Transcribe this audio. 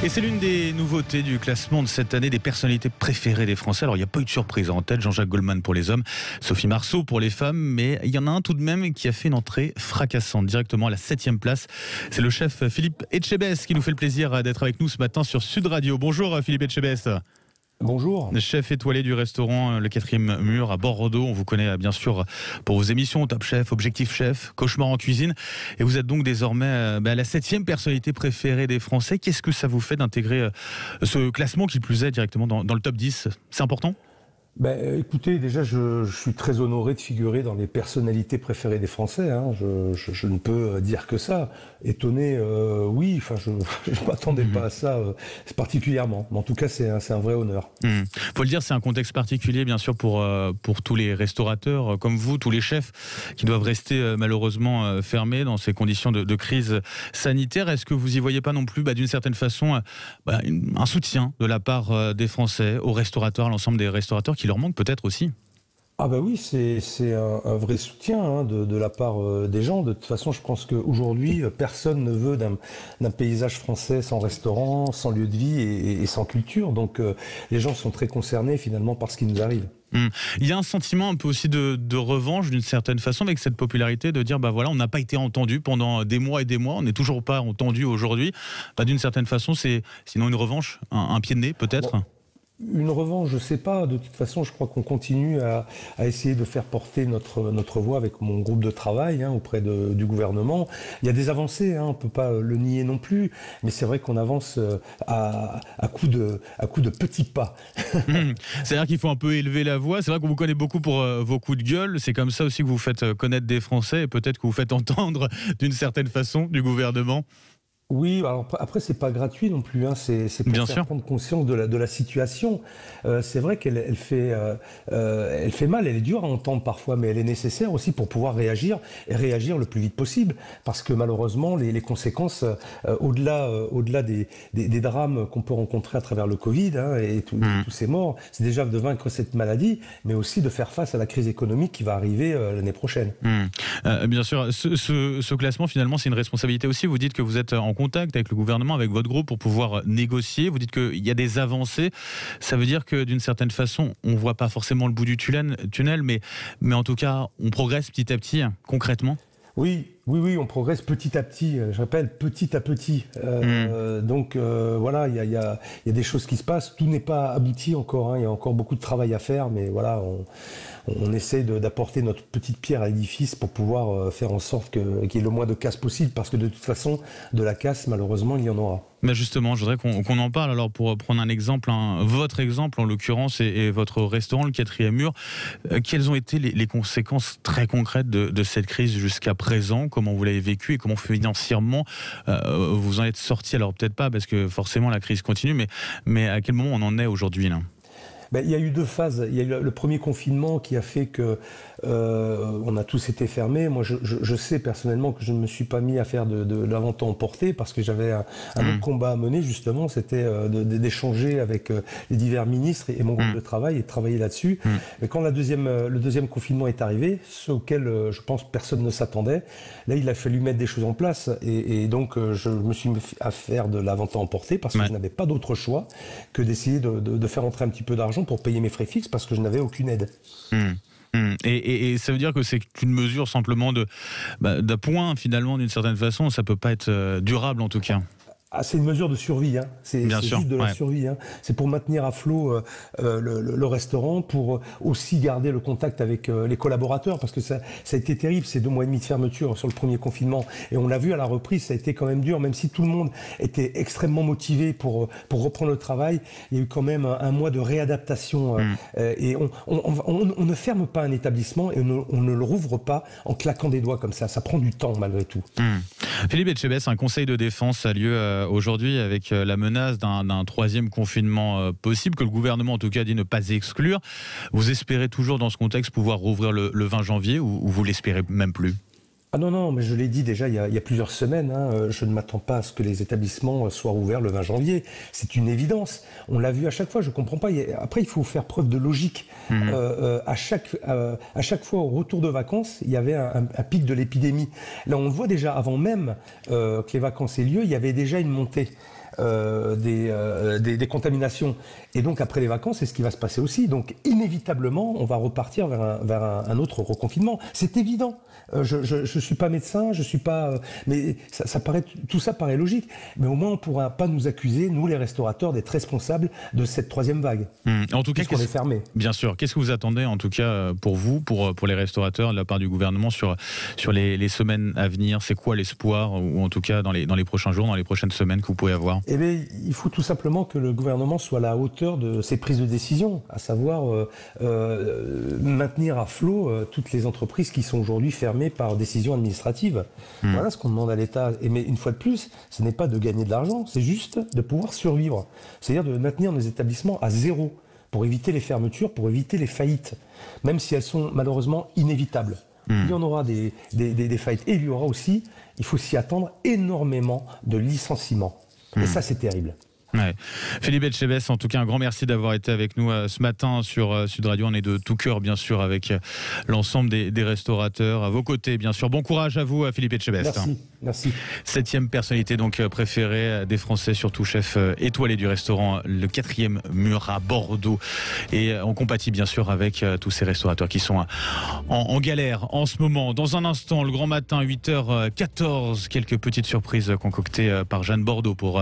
Et c'est l'une des nouveautés du classement de cette année des personnalités préférées des Français. Alors il n'y a pas eu de surprise en tête, Jean-Jacques Goldman pour les hommes, Sophie Marceau pour les femmes, mais il y en a un tout de même qui a fait une entrée fracassante directement à la 7e place. C'est le chef Philippe Etchebest qui nous fait le plaisir d'être avec nous ce matin sur Sud Radio. Bonjour Philippe Etchebest. Bonjour. Chef étoilé du restaurant Le 4e Mur à Bordeaux. On vous connaît bien sûr pour vos émissions Top Chef, Objectif Chef, Cauchemar en cuisine. Et vous êtes donc désormais la 7e personnalité préférée des Français. Qu'est-ce que ça vous fait d'intégrer ce classement qui plus est directement dans le top 10 ? C'est important ? Écoutez, déjà, je suis très honoré de figurer dans les personnalités préférées des Français. Hein. Je ne peux dire que ça. Étonné, oui. Enfin, je ne m'attendais pas à ça particulièrement. Mais en tout cas, c'est un vrai honneur. Faut le dire, c'est un contexte particulier, bien sûr, pour tous les restaurateurs comme vous, tous les chefs qui doivent rester malheureusement fermés dans ces conditions de crise sanitaire. Est-ce que vous y voyez pas non plus, d'une certaine façon, un soutien de la part des Français aux restaurateurs, à l'ensemble des restaurateurs qui leur manque peut-être aussi? Ah oui, c'est un vrai soutien de la part des gens. De toute façon, je pense qu'aujourd'hui, personne ne veut d'un paysage français sans restaurant, sans lieu de vie et sans culture. Donc les gens sont très concernés finalement par ce qui nous arrive. Il y a un sentiment un peu aussi de revanche d'une certaine façon avec cette popularité de dire on n'a pas été entendu pendant des mois et des mois, on n'est toujours pas entendu aujourd'hui. D'une certaine façon, c'est sinon une revanche, un pied de nez peut-être. Bon. Une revanche, je sais pas. De toute façon, je crois qu'on continue à essayer de faire porter notre voix avec mon groupe de travail auprès du gouvernement. Il y a des avancées, on peut pas le nier non plus. Mais c'est vrai qu'on avance à coups de petits pas. C'est-à-dire qu'il faut un peu élever la voix. C'est vrai qu'on vous connaît beaucoup pour vos coups de gueule. C'est comme ça aussi que vous faites connaître des Français et peut-être que vous faites entendre d'une certaine façon du gouvernement. Oui, alors après c'est pas gratuit non plus, c'est pour bien faire sûr. prendre conscience de la situation. C'est vrai qu'elle fait mal, elle est dure à entendre parfois, mais elle est nécessaire aussi pour pouvoir réagir et réagir le plus vite possible, parce que malheureusement les conséquences au-delà des drames qu'on peut rencontrer à travers le Covid et tous ces morts, c'est déjà de vaincre cette maladie, mais aussi de faire face à la crise économique qui va arriver l'année prochaine. Bien sûr, ce classement finalement c'est une responsabilité aussi. Vous dites que vous êtes en contact avec le gouvernement, avec votre groupe pour pouvoir négocier. Vous dites qu'il y a des avancées. Ça veut dire que d'une certaine façon, on ne voit pas forcément le bout du tunnel, mais en tout cas, on progresse petit à petit, concrètement. Oui, on progresse petit à petit. Je rappelle, petit à petit. Donc voilà, il y a des choses qui se passent. Tout n'est pas abouti encore. Il y a encore beaucoup de travail à faire, mais voilà, on essaie d'apporter notre petite pierre à l'édifice pour pouvoir faire en sorte qu'il y ait le moins de casse possible, parce que de toute façon, de la casse, malheureusement, il y en aura. Mais justement, je voudrais qu'on en parle. Alors, pour prendre un exemple, votre exemple en l'occurrence, et votre restaurant, le 4e Mur, quelles ont été les conséquences très concrètes de cette crise jusqu'à présent? Comment vous l'avez vécu et comment financièrement vous en êtes sorti? Alors peut-être pas, parce que forcément la crise continue, mais à quel moment on en est aujourd'hui là? Il y a eu 2 phases. Il y a eu le premier confinement qui a fait que on a tous été fermés. Moi, je sais personnellement que je ne me suis pas mis à faire de la vente à emporter, parce que j'avais un autre combat à mener, justement, c'était d'échanger avec les divers ministres et mon groupe de travail et de travailler là-dessus. Mais quand le deuxième confinement est arrivé, ce auquel je pense personne ne s'attendait, là il a fallu mettre des choses en place et donc je me suis mis à faire de la vente à emporter, parce que je n'avais pas d'autre choix que d'essayer de faire entrer un petit peu d'argent pour payer mes frais fixes, parce que je n'avais aucune aide. Et ça veut dire que c'est une mesure simplement d'appoint finalement, d'une certaine façon. Ça peut pas être durable en tout cas. C'est une mesure de survie, c'est juste de la survie. C'est pour maintenir à flot le restaurant, pour aussi garder le contact avec les collaborateurs, parce que ça a été terrible, ces 2 mois et demi de fermeture sur le premier confinement. Et on l'a vu à la reprise, ça a été quand même dur, même si tout le monde était extrêmement motivé pour reprendre le travail. Il y a eu quand même un mois de réadaptation. Et on ne ferme pas un établissement et on ne le rouvre pas en claquant des doigts comme ça. Ça prend du temps malgré tout. Philippe Etchebest, un conseil de défense a lieu aujourd'hui avec la menace d'un 3e confinement possible, que le gouvernement en tout cas dit ne pas exclure. Vous espérez toujours dans ce contexte pouvoir rouvrir le 20 janvier ou vous l'espérez même plus? Ah non, mais je l'ai dit déjà il y a plusieurs semaines, je ne m'attends pas à ce que les établissements soient ouverts le 20 janvier. C'est une évidence. On l'a vu à chaque fois, je comprends pas. Après, il faut faire preuve de logique. À chaque fois, au retour de vacances, il y avait un pic de l'épidémie. Là, on le voit déjà, avant même que les vacances aient lieu, il y avait déjà une montée. des contaminations. Et donc après les vacances, c'est ce qui va se passer aussi. Donc inévitablement, on va repartir vers un autre reconfinement. C'est évident. Je suis pas médecin, je suis pas, mais tout ça paraît logique. Mais au moins, on pourra pas nous accuser, nous les restaurateurs, d'être responsables de cette troisième vague. En tout cas, qu'on est fermé. Bien sûr. Qu'est-ce que vous attendez, en tout cas, pour vous, pour les restaurateurs, de la part du gouvernement sur les semaines à venir? C'est quoi l'espoir, ou en tout cas dans les prochains jours, dans les prochaines semaines que vous pouvez avoir? Eh bien, il faut tout simplement que le gouvernement soit à la hauteur de ses prises de décision, à savoir maintenir à flot toutes les entreprises qui sont aujourd'hui fermées par décision administrative. Voilà ce qu'on demande à l'État. Mais une fois de plus, ce n'est pas de gagner de l'argent, c'est juste de pouvoir survivre. C'est-à-dire de maintenir nos établissements à zéro pour éviter les fermetures, pour éviter les faillites, même si elles sont malheureusement inévitables. Il y en aura des faillites. Et il y aura aussi, il faut s'y attendre, énormément de licenciements. Et ça, c'est terrible. Ouais. Philippe Etchebest, en tout cas un grand merci d'avoir été avec nous ce matin sur Sud Radio. On est de tout cœur bien sûr avec l'ensemble des restaurateurs à vos côtés bien sûr. Bon courage à vous Philippe Etchebest. Merci. 7e personnalité donc préférée des Français, surtout chef étoilé du restaurant Le 4e Mur à Bordeaux. Et on compatit bien sûr avec tous ces restaurateurs qui sont en galère en ce moment. Dans un instant, le grand matin, 8h14, quelques petites surprises concoctées par Jeanne Bordeaux pour